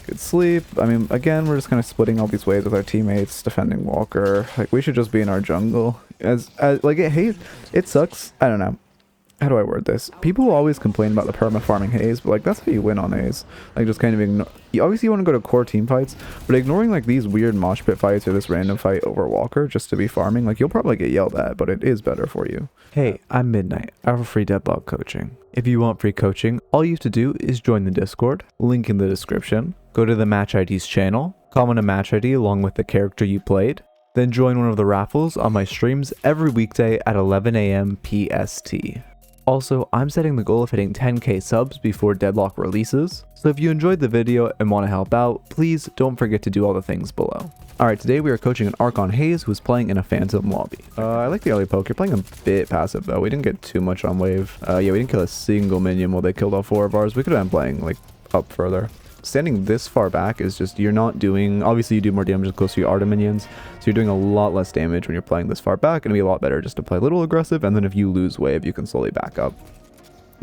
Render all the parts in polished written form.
Good sleep. I mean, again, we're just kind of splitting all these waves with our teammates, defending Walker. Like, we should just be in our jungle. Like, it sucks. I don't know. How do I word this? People always complain about the perma-farming Haze, but, like, that's how you win on Haze. Like, just kind of ignore... Obviously, you want to go to core team fights, but ignoring, like, these weird mosh pit fights or this random fight over Walker just to be farming, like, you'll probably get yelled at, but it is better for you. Hey, I'm Midnight. I offer free Deadlock coaching. If you want free coaching, all you have to do is join the Discord, link in the description, go to the Match IDs channel, comment a match ID along with the character you played, then join one of the raffles on my streams every weekday at 11 AM PST. Also, I'm setting the goal of hitting 10k subs before Deadlock releases, so if you enjoyed the video and want to help out, please don't forget to do all the things below. Alright, today we are coaching an Archon Haze who's playing in a Phantom lobby. I like the early poke. You're playing a bit passive though. We didn't get too much on wave. Yeah, we didn't kill a single minion while they killed all 4 of ours. We could have been playing like up further. Standing this far back is just, you're not doing, obviously you do more damage close to your Arda minions, so you're doing a lot less damage when you're playing this far back, and it'd be a lot better just to play a little aggressive, and then if you lose wave, you can slowly back up.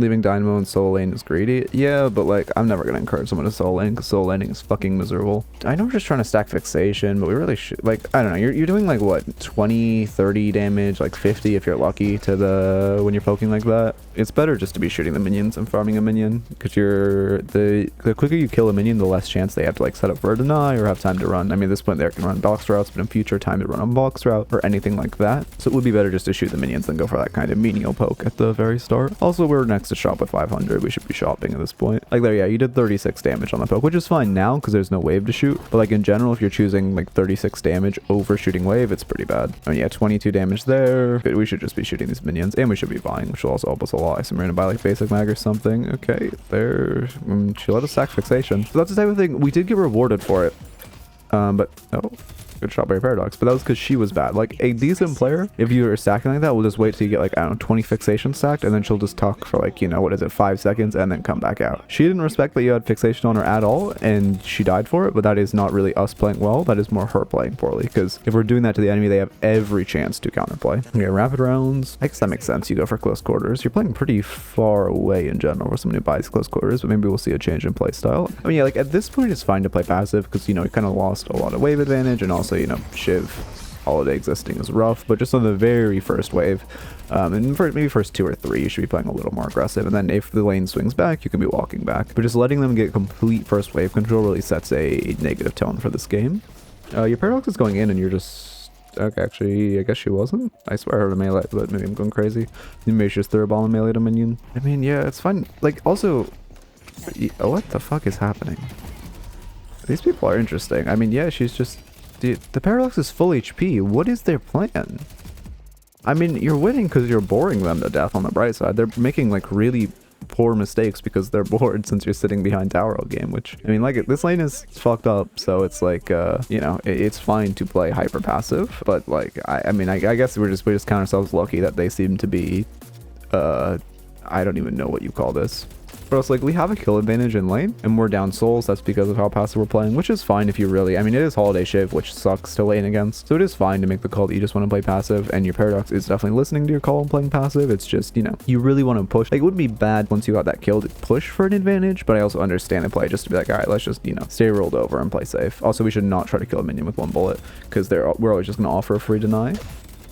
Leaving Dynamo in solo lane is greedy. Yeah, but like, I'm never gonna encourage someone to solo lane because solo laning is fucking miserable. I know we're just trying to stack fixation, but we really should, like, I don't know, you're doing like what, 20, 30 damage, like 50 if you're lucky to the, when you're poking like that. It's better just to be shooting the minions and farming a minion, because the quicker you kill a minion, the less chance they have to like set up for a deny or have time to run. I mean, at this point they can run box routes, but in future time to run a box route or anything like that. So it would be better just to shoot the minions than go for that kind of menial poke at the very start. Also, we're next to shop with 500. We should be shopping at this point. Like there, yeah, you did 36 damage on the poke, which is fine now because there's no wave to shoot. But like in general, if you're choosing like 36 damage over shooting wave, it's pretty bad. I mean, yeah, 22 damage there. But we should just be shooting these minions, and we should be buying, which will also help us a lot. I'm gonna buy like basic mag or something. Okay, there. She let us sack fixation. So that's the type of thing. We did get rewarded for it. But oh. Good shot by your Paradox, but that was because she was bad. Like a decent player, if you are stacking like that, will just wait till you get like, I don't know, 20 fixation stacked, and then she'll just tuck for like, you know, what is it, 5 seconds, and then come back out. She didn't respect that you had fixation on her at all, and she died for it, but that is not really us playing well. That is more her playing poorly, because if we're doing that to the enemy, they have every chance to counterplay. Okay, rapid rounds. I guess that makes sense. You go for close quarters. You're playing pretty far away in general for someone who buys close quarters, but maybe we'll see a change in play style. I mean, yeah, like at this point, it's fine to play passive, because, you know, you kind of lost a lot of wave advantage, and also, you know, Shiv holiday existing is rough, but just on the very first wave, and for maybe first 2 or 3, you should be playing a little more aggressive, and then if the lane swings back, you can be walking back. But just letting them get complete first wave control really sets a negative tone for this game. Your Paradox is going in, and you're just... Okay, actually, I guess she wasn't. I swear I heard a melee, but maybe I'm going crazy. Maybe she just threw a ball and melee to minion. I mean, yeah, it's fine. Like, also... What the fuck is happening? These people are interesting. I mean, yeah, she's just... Dude, the Paradox is full HP. What is their plan? I mean, you're winning because you're boring them to death on the bright side. They're making, like, really poor mistakes because they're bored since you're sitting behind tower all game, which, I mean, like, this lane is fucked up, so it's like, you know, it's fine to play hyper passive, but, like, I mean, I guess we just count ourselves lucky that they seem to be, I don't even know what you call this. But it's like, we have a kill advantage in lane, and we're down souls. That's because of how passive we're playing, which is fine if you really... I mean, it is Holiday Shiv, which sucks to lane against. So it is fine to make the call that you just want to play passive, and your Paradox is definitely listening to your call and playing passive. It's just, you know, you really want to push. Like, it wouldn't be bad once you got that kill to push for an advantage, but I also understand the play just to be like, all right, let's just, you know, stay rolled over and play safe. Also, we should not try to kill a minion with 1 bullet, because we're always just going to offer a free deny.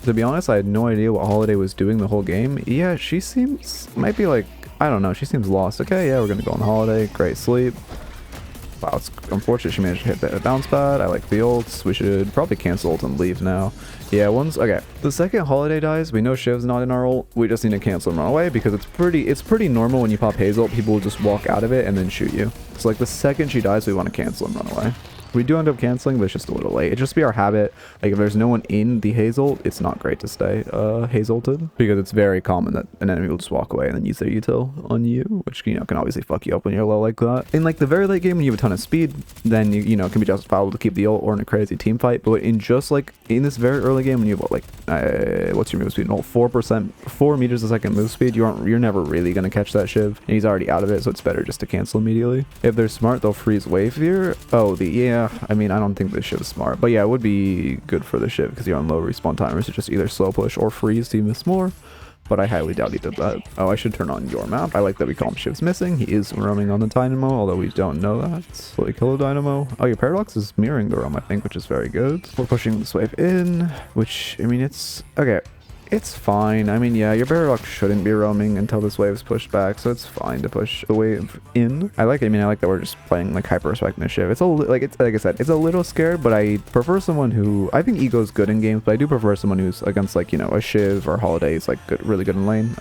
To be honest, I had no idea what Holiday was doing the whole game. Yeah, she seems... might be like... I don't know, she seems lost. Okay, yeah, we're gonna go on Holiday. Great sleep. Wow, it's unfortunate she managed to hit that bounce pad. I like the ults. We should probably cancel ult and leave now. Yeah, okay. The second Holiday dies, we know Shiv's not in our ult. We just need to cancel and run away because it's pretty normal when you pop Haze ult, people will just walk out of it and then shoot you. So like the second she dies, we want to cancel and run away. We do end up canceling, but it's just a little late. It just be our habit. Like if there's no one in the Haze ult, it's not great to stay Haze ulted, because it's very common that an enemy will just walk away and then use their util on you, which, you know, can obviously fuck you up when you're low like that. In like the very late game when you have a ton of speed, then you know, it can be justifiable to keep the ult or in a crazy team fight. But in just like in this very early game when you have what, like what's your move speed? No, 4%, 4 meters a second move speed. You're never really gonna catch that Shiv, and he's already out of it, so it's better just to cancel immediately. If they're smart, they'll freeze wave here. Oh, yeah. I mean, I don't think the Shiv is smart, but yeah, it would be good for the Shiv because you're on low respawn timers to just either slow push or freeze to miss more. but I highly doubt he did that. Oh, I should turn on your map. I like that we call him Shiv's missing. He is roaming on the Dynamo, although we don't know that. Slowly kill a Dynamo. Oh, your Paradox is mirroring the roam, I think, which is very good. We're pushing this wave in, which, I mean, it's... Okay. It's fine. I mean, yeah, your Paradox shouldn't be roaming until this wave is pushed back, so it's fine to push the wave in. I like that we're just playing like hyper respecting the Shiv. It's like I said, it's a little scared, but I prefer someone who I think Ego's good in games, but I do prefer someone who's against like, you know, a Shiv or Holiday is like good, really good in lane.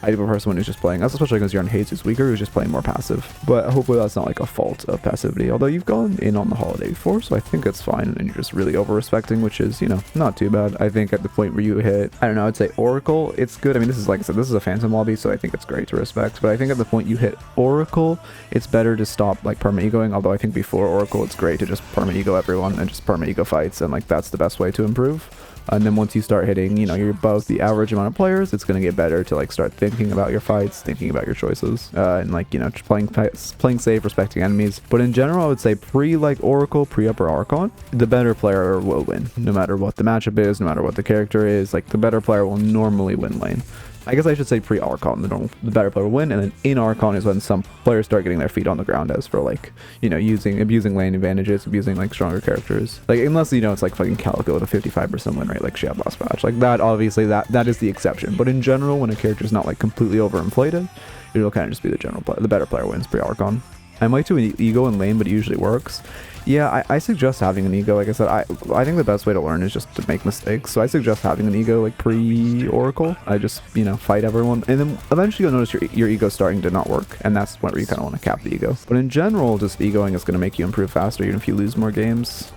I do prefer someone who's just playing, especially because you're on Haze who's weaker, who's just playing more passive. But hopefully that's not like a fault of passivity, although you've gone in on the Holiday before, so I think it's fine, and you're just really over-respecting, which is, you know, not too bad. I think at the point where you hit, I don't know, I'd say Oracle, it's good. I mean, this is, like I said, this is a Phantom lobby, so I think it's great to respect, but I think at the point you hit Oracle, it's better to stop, like, perma-egoing, although I think before Oracle, it's great to just perma-ego everyone and just perma-ego fights, and, like, that's the best way to improve. And then once you start hitting, you know, you're above the average amount of players, it's going to get better to like start thinking about your fights, thinking about your choices, and like, you know, just playing safe, respecting enemies. But in general, I would say like Oracle, pre-upper Archon, the better player will win, no matter what the matchup is, no matter what the character is. Like the better player will normally win lane. I guess I should say pre-Archon, the better player will win, and then in Archon is when some players start getting their feet on the ground as for like, you know, abusing lane advantages, abusing like stronger characters. Like unless, you know, it's like fucking Calico with a 55% win rate like she had last patch. Like that, obviously that is the exception. But in general, when a character's not like completely overinflated, it'll kind of just be the better player wins pre-Archon. I might do an ego in lane, but it usually works. Yeah, I suggest having an ego. Like I said, I think the best way to learn is just to make mistakes. So I suggest having an ego like pre-Oracle. I just, you know, fight everyone. And then eventually you'll notice your ego starting to not work. And that's where you kind of want to cap the ego. But in general, just egoing is going to make you improve faster even if you lose more games.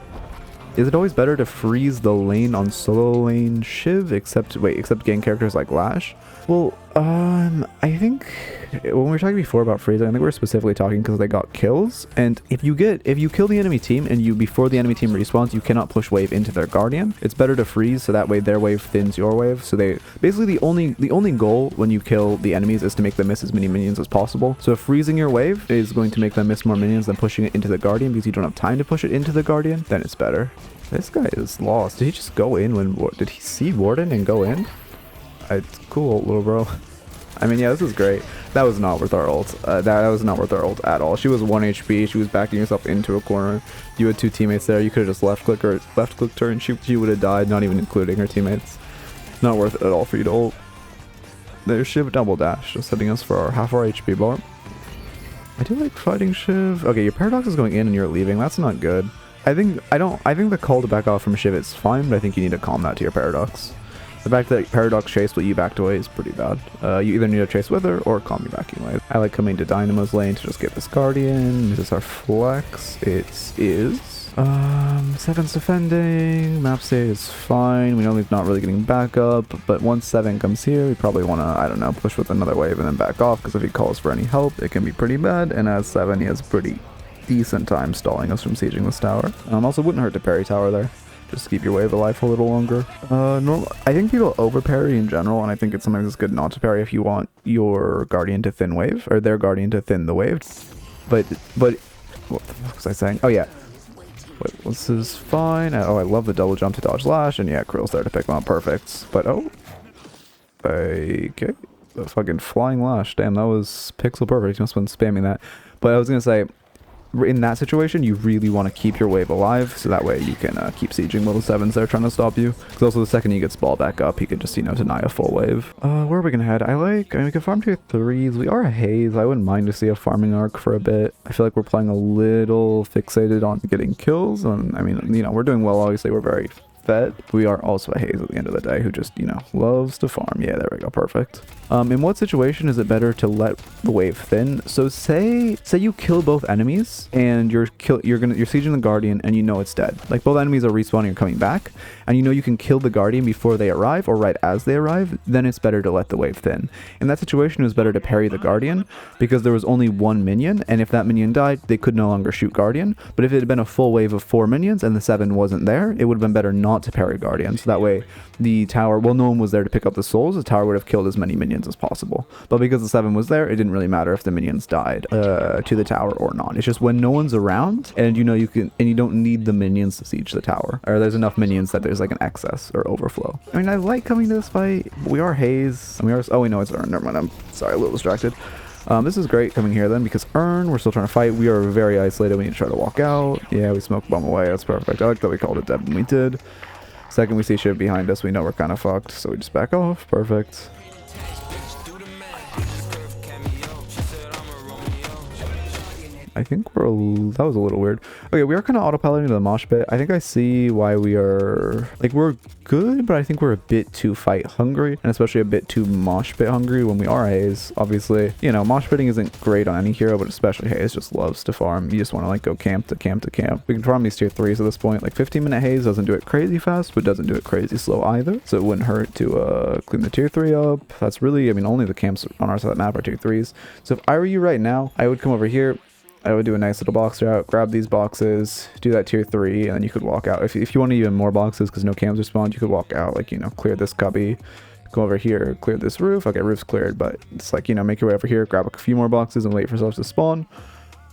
Is it always better to freeze the lane on solo lane Shiv except getting characters like Lash? Well, I think when we were talking before about freezing, I think we were specifically talking because they got kills. And if you kill the enemy team and before the enemy team respawns, you cannot push wave into their Guardian. It's better to freeze so that way their wave thins your wave. So they basically the only goal when you kill the enemies is to make them miss as many minions as possible. So if freezing your wave is going to make them miss more minions than pushing it into the Guardian because you don't have time to push it into the Guardian, then it's better. This guy is lost. Did he just go in did he see Warden and go in? It's cool, little bro. I mean, yeah, this is great. That was not worth our ult. That was not worth our ult at all. She was 1 HP. She was backing herself into a corner. You had two teammates there. You could have just left clicked her and she would have died, not even including her teammates. Not worth it at all for you to ult. There's Shiv double dash, just hitting us for our half our HP bar. I do like fighting Shiv. Okay, your Paradox is going in and you're leaving. That's not good. I think the call to back off from Shiv is fine, but I think you need to calm that to your Paradox. The fact that Paradox chased what you backed away is pretty bad. You either need to chase with her or calm your backing away. I like coming to Dynamo's lane to just get this Guardian. This is our flex. It is 7's defending. Map state is fine. We know he's not really getting backup, but once 7 comes here, we probably want to, I don't know, push with another wave and then back off, because if he calls for any help, it can be pretty bad. And as 7, he has pretty decent time stalling us from sieging this tower. Also wouldn't hurt to parry tower there. Just keep your wave alive for a little longer. I think people over parry in general, and I think it's sometimes good not to parry if you want your Guardian to thin wave, or their Guardian to thin the wave. But what the fuck was I saying? Oh yeah. Wait, this is fine. Oh, I love the double jump to dodge Lash, and yeah, Krill's there to pick them up perfect. But oh. Okay. The fucking flying Lash. Damn, that was pixel perfect. You must have been spamming that. But I was gonna say, in that situation, you really want to keep your wave alive, so that way you can keep sieging little 7s there trying to stop you. Because also the second he gets ball back up, he could just, you know, deny a full wave. Where are we gonna head? I mean, we can farm tier 3s. We are a Haze. I wouldn't mind to see a farming arc for a bit. I feel like we're playing a little fixated on getting kills. And I mean, you know, we're doing well, obviously. We're very fed. We are also a Haze at the end of the day who just, you know, loves to farm. Yeah, there we go. Perfect. In what situation is it better to let the wave thin? So say you kill both enemies and you're sieging the Guardian and you know it's dead. Like both enemies are respawning and coming back, and you know you can kill the Guardian before they arrive or right as they arrive. Then it's better to let the wave thin. In that situation, it was better to parry the Guardian because there was only one minion, and if that minion died, they could no longer shoot Guardian. But if it had been a full wave of 4 minions and the 7 wasn't there, it would have been better not not to parry Guardian. So that way the tower, well, no one was there to pick up the souls. The tower would have killed as many minions as possible. But because the 7 was there, it didn't really matter if the minions died to the tower or not. It's just when no one's around and you know you can, and you don't need the minions to siege the tower, or there's enough minions that there's like an excess or overflow. I mean, I like coming to this fight. We are Haze, and we are, oh wait, no, it's Urn. Never mind, I'm sorry, a little distracted. This is great coming here then, because Urn, we're still trying to fight. We are very isolated. We need to try to walk out. Yeah, we smoke bomb away. That's perfect. I like that we called it dead when we did. Second we see shit behind us, we know we're kind of fucked, so we just back off. Perfect. I think we're that was a little weird. Okay, we are kind of autopiloting to the mosh pit. I think I see why we are, like, we're good, but I think we're a bit too fight hungry, and especially a bit too mosh pit hungry when we are Haze. Obviously, you know, mosh pitting isn't great on any hero, but especially Haze just loves to farm. You just want to like go camp to camp to camp. We can farm these tier 3s at this point. Like 15-minute Haze doesn't do it crazy fast, but doesn't do it crazy slow either. So it wouldn't hurt to clean the tier 3 up. That's really, I mean, only the camps on our side of the map are tier 3s. So if I were you right now, I would come over here. I would do a nice little box route, grab these boxes, do that tier 3, and then you could walk out. If you want even more boxes because no cams are spawned, you could walk out, like, you know, clear this cubby, go over here, clear this roof. Okay, roof's cleared, but it's like, you know, make your way over here, grab a few more boxes and wait for yourselves to spawn.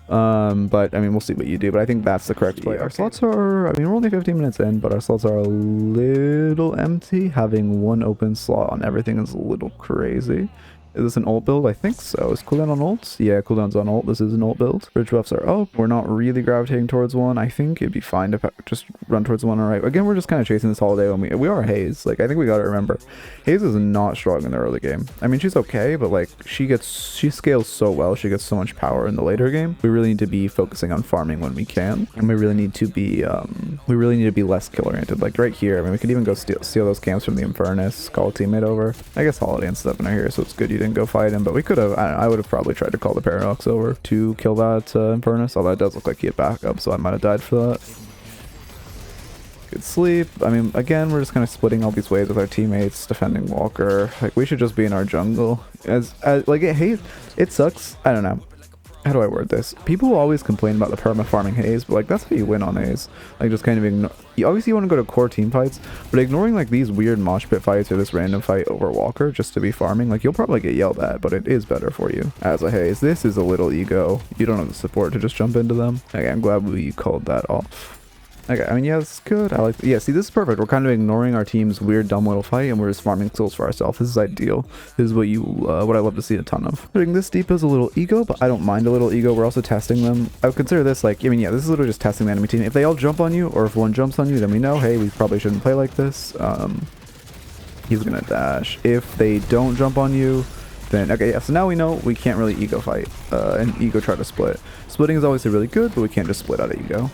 But I mean, we'll see what you do, but I think that's the correct play. Our slots are, I mean, we're only 15 minutes in, but our slots are a little empty. Having one open slot on everything is a little crazy. Is this an ult build? I think so. Is cooldown on ults? Yeah, cooldown's on ult. This is an ult build. Bridge buffs are up. We're not really gravitating towards one. I think it'd be fine to just run towards one. All right. Again, we're just kind of chasing this holiday when we are Haze. Like, I think we got to remember, Haze is not strong in the early game. I mean, she's okay, but like she scales so well. She gets so much power in the later game. We really need to be focusing on farming when we can, and we really need to be less kill oriented. Like right here, I mean, we could even go steal those camps from the Infernus, call a teammate over. I guess Holiday and stuff in our here, so it's good you didn't go fight him, but we could have, I would have probably tried to call the Paradox over to kill that Infernus, although it does look like he had backup, so I might have died for that. Good sleep. I mean, again, we're just kind of splitting all these ways with our teammates, defending Walker. Like, we should just be in our jungle. Like, it sucks. I don't know. How do I word this? People always complain about the perma farming Haze, but like that's how you win on Haze. Like just kind of ignore. Obviously you want to go to core team fights, but ignoring like these weird mosh pit fights or this random fight over Walker just to be farming, like you'll probably get yelled at, but it is better for you as a Haze. This is a little ego. You don't have the support to just jump into them. Okay, I'm glad we called that off. Okay, I mean, yeah, it's good. I like, yeah, see, this is perfect. We're kind of ignoring our team's weird, dumb little fight, and we're just farming souls for ourselves. This is ideal. This is what what I love to see a ton of. Putting this deep is a little ego, but I don't mind a little ego. We're also testing them. I would consider this like, I mean, yeah, this is literally just testing the enemy team. If they all jump on you, or if one jumps on you, then we know, hey, we probably shouldn't play like this. He's gonna dash. If they don't jump on you, then, okay, yeah, so now we know we can't really ego fight, and ego try to split. Splitting is obviously really good, but we can't just split out of ego.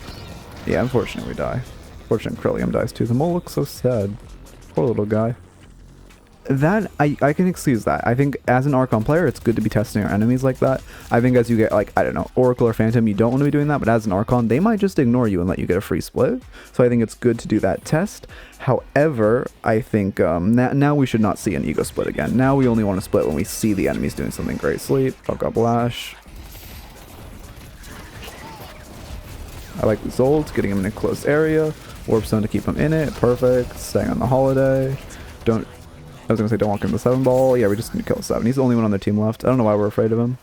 Yeah, unfortunately we die. Fortunately, Krillium dies too. The mole looks so sad. Poor little guy. That, I can excuse that. I think as an Archon player, it's good to be testing our enemies like that. I think as you get, like, I don't know, Oracle or Phantom, you don't want to be doing that, but as an Archon, they might just ignore you and let you get a free split. So I think it's good to do that test. However, I think now we should not see an ego split again. Now we only want to split when we see the enemies doing something great. Sleep, fuck up Lash. I like the Zolt, getting him in a close area. Warp Stone to keep him in it. Perfect. Staying on the Holiday. I was gonna say don't walk into the 7 ball. Yeah, we just need to kill 7. He's the only one on their team left. I don't know why we're afraid of him.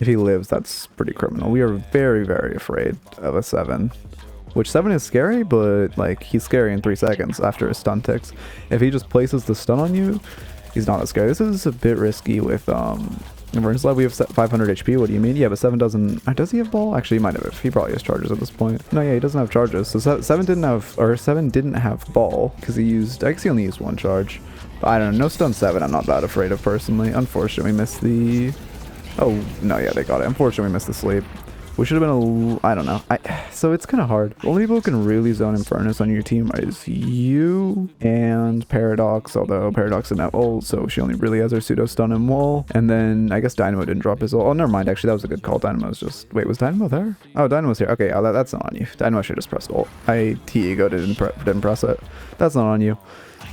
If he lives, that's pretty criminal. We are very, very afraid of a 7. Which 7 is scary, but like he's scary in 3 seconds after his stun ticks. If he just places the stun on you, he's not as scary. This is a bit risky with Infernus Lab. We have 500 HP. What do you mean? Yeah, but 7 doesn't. Does he have ball? Actually, he might have. He probably has charges at this point. No, yeah, he doesn't have charges. So 7 didn't have ball because he used. I guess he only used 1 charge. But I don't know. No stun 7. I'm not that afraid of personally. Unfortunately, we missed the. Oh no, yeah, they got it. Unfortunately, we missed the sleep. We should have been I don't know. So it's kind of hard. The only people who can really zone Infernus on your team is you and Paradox, although Paradox didn't have ult, so she only really has her pseudo stun and wall. And then I guess Dynamo didn't drop his ult. Oh, never mind. Actually, that was a good call. Dynamo's just... Wait, was Dynamo there? Oh, Dynamo's here. Okay, yeah, that's not on you. Dynamo should have just pressed ult. T-Ego didn't press it. That's not on you.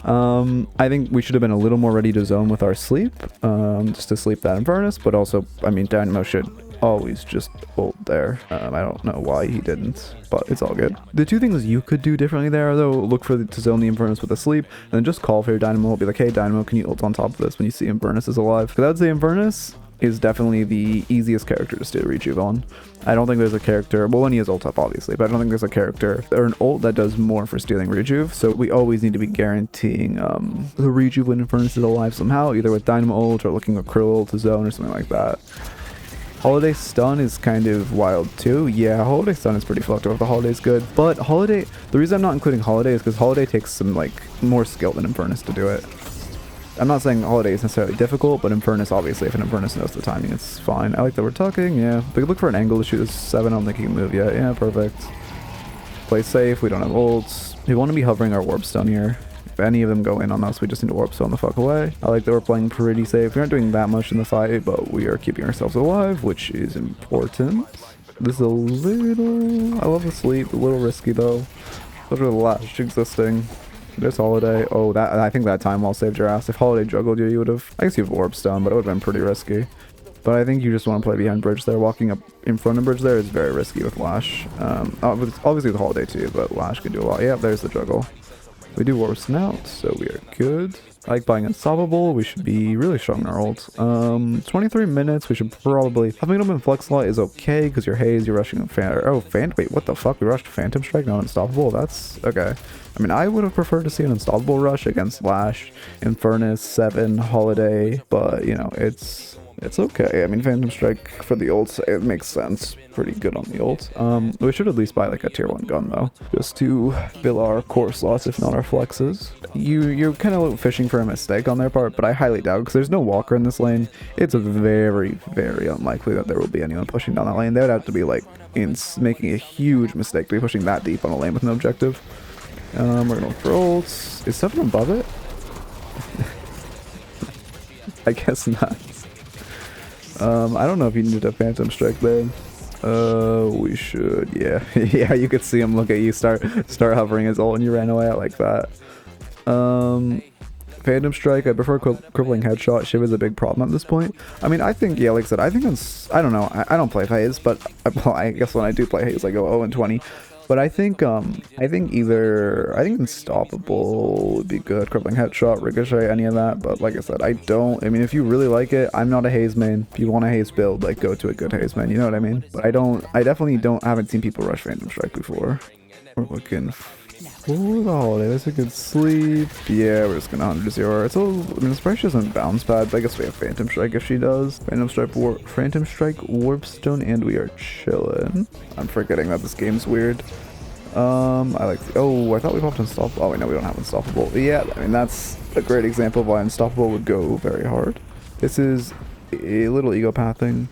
I think we should have been a little more ready to zone with our sleep, just to sleep that Infernus, but also, I mean, Dynamo should always just ult there. I don't know why he didn't, but it's all good. The two things you could do differently there, though, look to zone the Infernus with a sleep, and then just call for your Dynamo. Be like, hey, Dynamo, can you ult on top of this when you see Infernus is alive? Because I would say Infernus is definitely the easiest character to stay rejuve on. I don't think there's a character, well, when he is ult up, obviously, but I don't think there's a character or an ult that does more for stealing rejuve, so we always need to be guaranteeing the rejuve when Infernus is alive somehow, either with Dynamo ult or looking at Krill ult to zone or something like that. Holiday stun is kind of wild too. Yeah, Holiday stun is pretty fucked up if the Holiday's good, but Holiday, the reason I'm not including Holiday is because Holiday takes some like more skill than Infernus to do it. I'm not saying Holiday is necessarily difficult, but Infernus, obviously, if an Infernus knows the timing, it's fine. I like that we're talking, yeah. We could look for an angle to shoot this 7. I don't think he can move yet. Yeah, perfect. Play safe. We don't have ults. We want to be hovering our warp stone here. If any of them go in on us, we just need to warp stone the fuck away. I like that we're playing pretty safe. We aren't doing that much in the fight, but we are keeping ourselves alive, which is important. This is a little... I love the sleep. A little risky, though. Those are the last existing. There's Holiday. Oh, that I think that time wall saved your ass. If Holiday juggled you, you would have... I guess you have warp stone, but it would have been pretty risky. But I think you just want to play behind bridge there. Walking up in front of bridge there is very risky with Lash. Obviously with Holiday too, but Lash can do a lot. Yeah, there's the juggle. We do warp snout, so we are good. I like buying Unstoppable. We should be really strong in our ult. 23 minutes. We should probably... Having them in Flex slot is okay, because you're Haze, you're rushing... Wait, what the fuck? We rushed Phantom Strike, not Unstoppable? That's... okay. I mean, I would have preferred to see an Unstoppable rush against Lash, Infernus, 7, Holiday, but, you know, it's okay. I mean, Phantom Strike for the ults, it makes sense. Pretty good on the ult. We should at least buy like a tier 1 gun though, just to fill our core slots, if not our flexes. You're kind of fishing for a mistake on their part, but I highly doubt, because there's no walker in this lane. It's very, very unlikely that there will be anyone pushing down that lane. They would have to be like making a huge mistake to be pushing that deep on a lane with no objective. We're gonna look for ults. Is 7 above it? I guess not. I don't know if you needed a Phantom Strike there. We should, yeah. Yeah, you could see him look at you, start hovering his ult, and you ran away. I like that. Phantom Strike, I prefer Crippling Headshot. Shiv is a big problem at this point. I mean, I think, yeah, like I said, I think I don't know, I don't play Haze, but I guess when I do play Haze, I go 0-20. But I think Unstoppable would be good. Crippling Headshot, Ricochet, any of that. But like I said, I mean, if you really like it, I'm not a Haze main. If you want a Haze build, like, go to a good Haze main, you know what I mean? But I definitely haven't seen people rush Phantom Strike before. We're looking for the Holiday. That's a good sleep. Yeah, we're just gonna 100-0. It's a little, I mean, this probably doesn't bounce bad, but I guess we have Phantom Strike if she does. Phantom Strike, Warp Stone, and we are chilling. I'm forgetting that this game's weird. I like, oh, I thought we popped Unstoppable. Oh, wait, no, we don't have Unstoppable. Yeah, I mean, that's a great example of why Unstoppable would go very hard. This is a little ego pathing.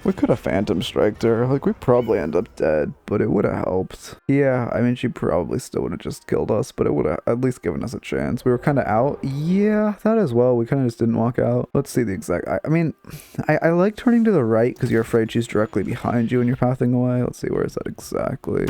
We could have Phantom Striked her. Like, we'd probably end up dead, but it would have helped. Yeah, I mean, she probably still would have just killed us, but it would have at least given us a chance. We were kind of out. Yeah, that as well. We kind of just didn't walk out. Let's see the exact... I mean, I like turning to the right because you're afraid she's directly behind you when you're pathing away. Let's see, where is that exactly?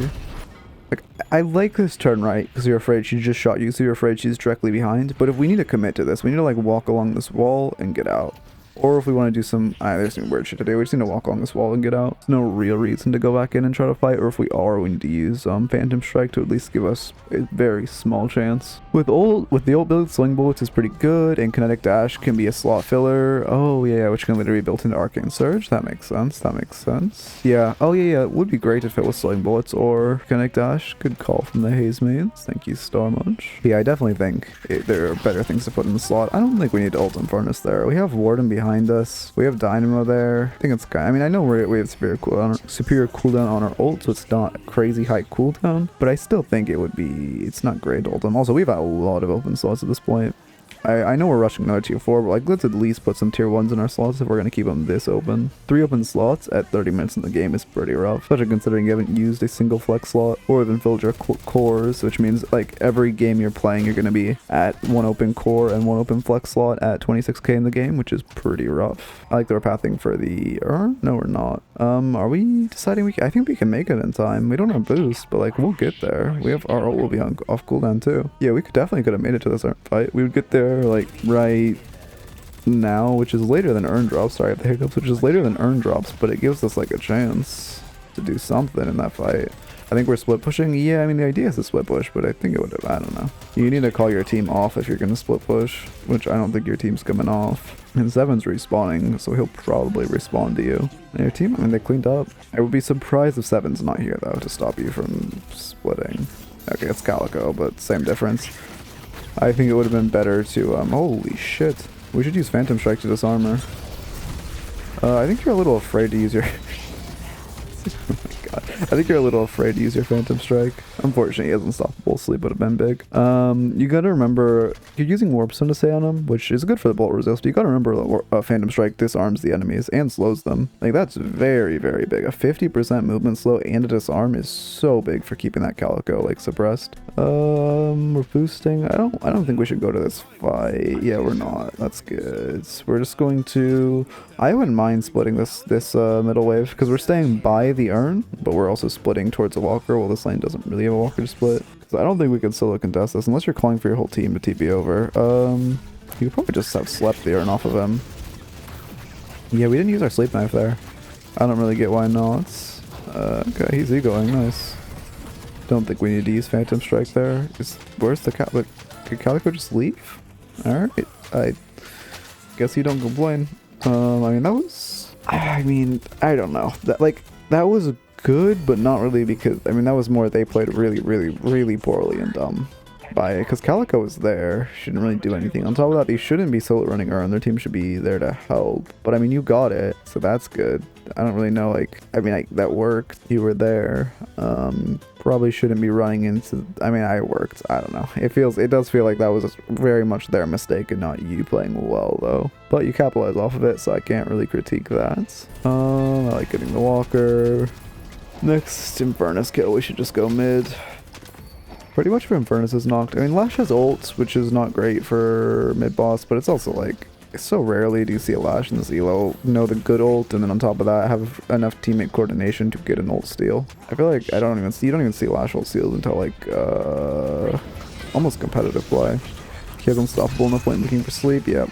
Like, I like this turn right because you're afraid she just shot you, so you're afraid she's directly behind. But if we need to commit to this, we need to, like, walk along this wall and get out. Or if we want to do some... there's some weird shit to do. We just need to walk along this wall and get out. There's no real reason to go back in and try to fight. Or if we are, we need to use Phantom Strike to at least give us a very small chance. With the ult build, Sling Bullets is pretty good. And Kinetic Dash can be a slot filler. Oh, yeah, which can literally be built into Arcane Surge. That makes sense. That makes sense. Yeah. Oh, yeah. It would be great if it was Sling Bullets or Kinetic Dash. Good call from the Haze mains. Thank you, Starmunch. Yeah, I definitely think there are better things to put in the slot. I don't think we need to ult Infernus there. We have Warden behind us. We have Dynamo there. I think it's kind of, I mean, I know we have superior cooldown on our ult, so it's not crazy high cooldown, but I still think it's not great to ult them. Also, we have a lot of open slots at this point. I know we're rushing another tier 4, but like, let's at least put some tier 1s in our slots if we're going to keep them this open. 3 open slots at 30 minutes in the game is pretty rough, especially considering you haven't used a single flex slot or even filled your cores, which means like every game you're playing, you're going to be at 1 open core and 1 open flex slot at 26k in the game, which is pretty rough. I like that we're pathing for the... no, we're not. Are we deciding I think we can make it in time. We don't have boost, but like, we'll get there. We have our ult will be off cooldown too. Yeah, we could have made it to this fight. We would get there there, like, right now, which is later than earn drops. Sorry, I have the hiccups, which is later than earn drops, but it gives us, like, a chance to do something in that fight. I think we're split pushing. Yeah, I mean, the idea is to split push, but I think it would have, I don't know. You need to call your team off if you're going to split push, which I don't think your team's coming off. And Seven's respawning, so he'll probably respawn to you. And your team, I mean, they cleaned up. I would be surprised if Seven's not here, though, to stop you from splitting. Okay, it's Calico, but same difference. I think it would have been better to, holy shit. We should use Phantom Strike to disarm her. I think you're a little afraid to use your... Oh my god. I think you're a little afraid to use your Phantom Strike. Unfortunately, he has Unstoppable. Sleep would have been big. You gotta remember, you're using Warp Stone to stay on him, which is good for the bolt resist, but you gotta remember Phantom Strike disarms the enemies and slows them. Like, that's very, very big. A 50% movement slow and a disarm is so big for keeping that Calico, like, suppressed. We're boosting. I don't think we should go to this fight. Yeah, we're not. That's good. We're just going to... I wouldn't mind splitting this middle wave, because we're staying by the urn, but we're also splitting towards a walker. Well, this lane doesn't really have a walker to split. Because I don't think we can solo contest this, unless you're calling for your whole team to TP over. You could probably just have slept the urn off of him. Yeah, we didn't use our sleep knife there. I don't really get why not. Okay, he's egoing. Nice. Don't think we need to use Phantom Strike there. Where's the Calico? Could Calico just leave? Alright. I guess you don't complain. I mean, that was... I mean, I don't know. That was good, but not really, because... I mean, that was more they played really, really, really poorly and dumb by it. Because Calico was there. Shouldn't really do anything. On top of that, they shouldn't be solo running Urn. Their team should be there to help. But, I mean, you got it, so that's good. I don't really know, like... I mean, that worked. You were there. Probably shouldn't be running into... I mean, I worked. I don't know. It does feel like that was very much their mistake and not you playing well, though. But you capitalize off of it, so I can't really critique that. I like getting the walker. Next Infernus kill, we should just go mid. Pretty much if Infernus is knocked. I mean, Lash has ult, which is not great for mid-boss, but it's also like... So rarely do you see a Lash in this elo know the good ult, and then on top of that have enough teammate coordination to get an ult steal. I feel like you don't even see Lash ult steals until like almost competitive play. He has Unstoppable enough lane looking for sleep. Yep.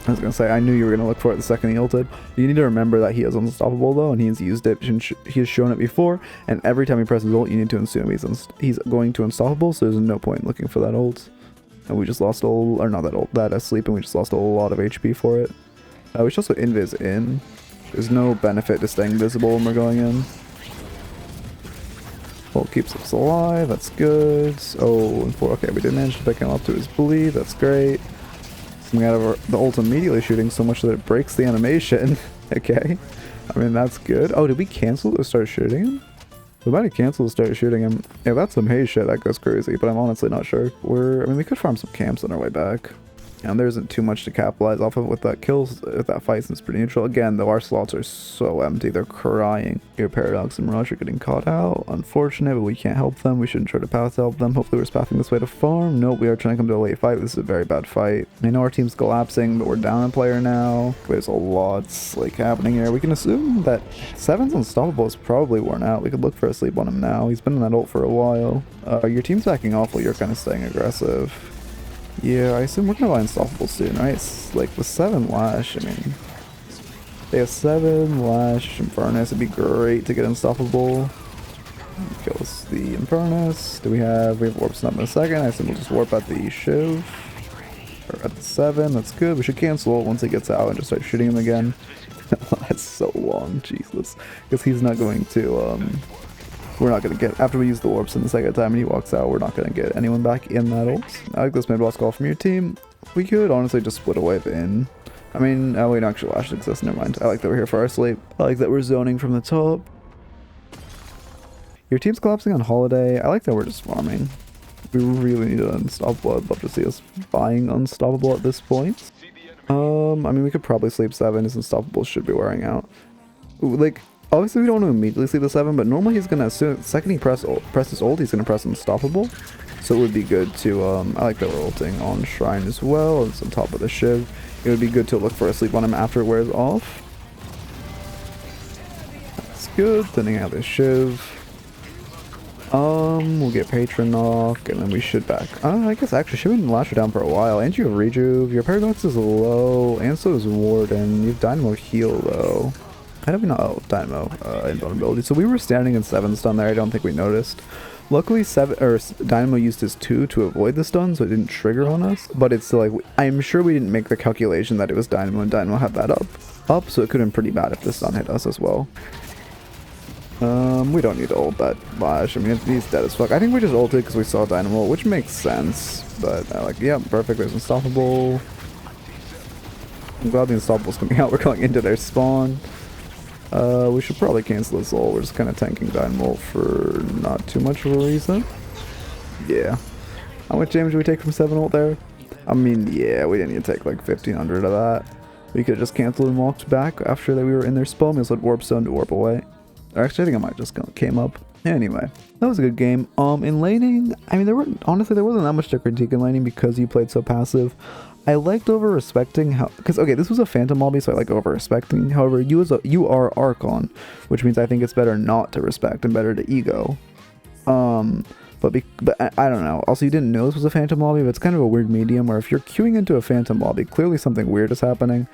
I was gonna say, I knew you were gonna look for it the second he ulted. You need to remember that he is Unstoppable though, and he has used it. He has shown it before, and every time he presses ult, you need to assume he's going to Unstoppable. So there's no point looking for that ult. And we just lost that sleep, and we just lost a lot of HP for it. We should also invis in. There's no benefit to staying visible when we're going in. Ult keeps us alive, that's good. Oh, and 4, okay, we did manage to pick him up to his bleed, that's great. We got the ult immediately shooting so much that it breaks the animation. Okay, I mean, that's good. Oh, did we cancel to start shooting him? We might have canceled to start shooting him. Yeah, that's some Haze shit. That goes crazy, but I'm honestly not sure. I mean, we could farm some camps on our way back. And there isn't too much to capitalize off of with that kills, with that fight, since it's pretty neutral. Again, though, our slots are so empty. They're crying. Your Paradox and Mirage are getting caught out. Unfortunate, but we can't help them. We shouldn't try to path help them. Hopefully we're pathing this way to farm. Nope, we are trying to come to a late fight. This is a very bad fight. I know our team's collapsing, but we're down a player now. There's a lot like happening here. We can assume that Seven's Unstoppable is probably worn out. We could look for a sleep on him now. He's been in that ult for a while. Your team's backing off while you're kind of staying aggressive. Yeah, I assume we're gonna buy Unstoppable soon, right? It's like with 7 Lash, I mean... They have 7 Lash, Infernus, it'd be great to get Unstoppable. Kills the Infernus. We have Warp Snap in a second. I assume we'll just warp at the Shiv. Or at the 7, that's good. We should cancel it once he gets out and just start shooting him again. That's so long, Jesus. Because he's not going to, we're not going to get, after we use the warps in the second time and he walks out, we're not going to get anyone back in that ult. I like this mid-boss call from your team. We could honestly just split a wave in. I mean, oh wait, no, actually Lash exists, never mind. I like that we're here for our sleep. I like that we're zoning from the top. Your team's collapsing on holiday. I like that we're just farming. We really need an Unstoppable. I'd love to see us buying Unstoppable at this point. I mean, we could probably sleep 7. His Unstoppable should be wearing out. Like, obviously we don't want to immediately sleep the 7, but normally he's gonna, the second he presses ult, he's gonna press Unstoppable. So it would be good to, I like that we're ulting on Shrine as well. It's on top of the Shiv. It would be good to look for a sleep on him after it wears off. That's good. Thinning out the Shiv. We'll get Patron Knock, and then we should back. I guess actually, should we lash her down for a while. And you have Rejuve, your Paradox is low, and so is Warden. You have Dynamo Heal, though. How do we not? Oh, Dynamo, Invulnerability. So we were standing in 7 stun there, I don't think we noticed. Luckily, Dynamo used his 2 to avoid the stun, so it didn't trigger on us. But it's still like, I'm sure we didn't make the calculation that it was Dynamo, and Dynamo had that up, so it could have been pretty bad if the stun hit us as well. We don't need to ult that Lash. I mean, he's dead as fuck. I think we just ulted because we saw Dynamo, which makes sense. But, like, yeah, perfect. There's Unstoppable. I'm glad the Unstoppable's coming out. We're going into their spawn. We should probably cancel this ult. We're just kind of tanking Dynamo for not too much of a reason. Yeah. How much damage do we take from 7 ult there? I mean, yeah, we didn't need to take like 1500 of that. We could have just canceled and walked back after that we were in their spawn. We just let Warp Stone to warp away. Actually, I think I might just came up. Anyway, that was a good game. In laning, I mean, honestly, there wasn't that much to critique in laning because you played so passive. I liked over-respecting how, because, okay, this was a Phantom lobby, so I like over-respecting. However, you are Archon, which means I think it's better not to respect and better to ego. But I don't know. Also, you didn't know this was a Phantom lobby, but it's kind of a weird medium where if you're queuing into a Phantom lobby, clearly something weird is happening.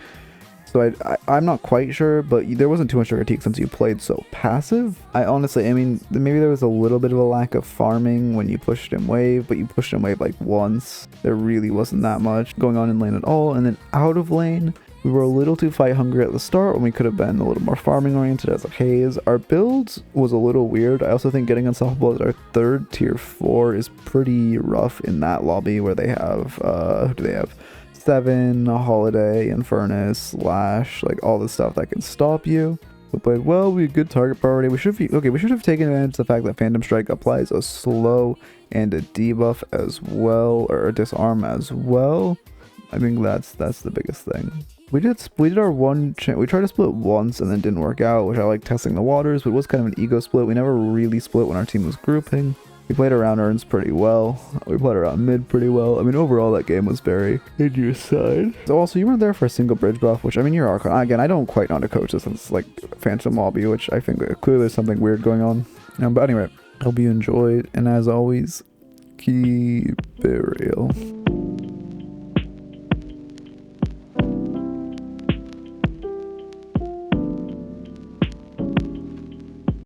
So I'm not quite sure, but there wasn't too much to critique since you played so passive. I mean, maybe there was a little bit of a lack of farming when you pushed in wave, but you pushed in wave like once. There really wasn't that much going on in lane at all. And then out of lane, we were a little too fight hungry at the start when we could have been a little more farming oriented as a Haze. Our build was a little weird. I also think getting Unstoppable as our 3rd tier 4 is pretty rough in that lobby where they have, who do they have? 7, Holiday, Infernus, Lash, like all the stuff that can stop you. We played well, we had good target priority. We should have taken advantage of the fact that Phantom Strike applies a slow and a debuff as well, or a disarm as well. I think that's the biggest thing. We did our we tried to split once and then didn't work out, which I like testing the waters, but it was kind of an ego split. We never really split when our team was grouping. We played around Urns pretty well. We played around mid pretty well. I mean, overall, that game was very in your side. So also, you weren't there for a single bridge buff, which, I mean, you're Archon. Again, I don't quite know how to coach this. It's like Phantom lobby, which I think clearly there's something weird going on. But anyway, hope you enjoyed. And as always, keep it real.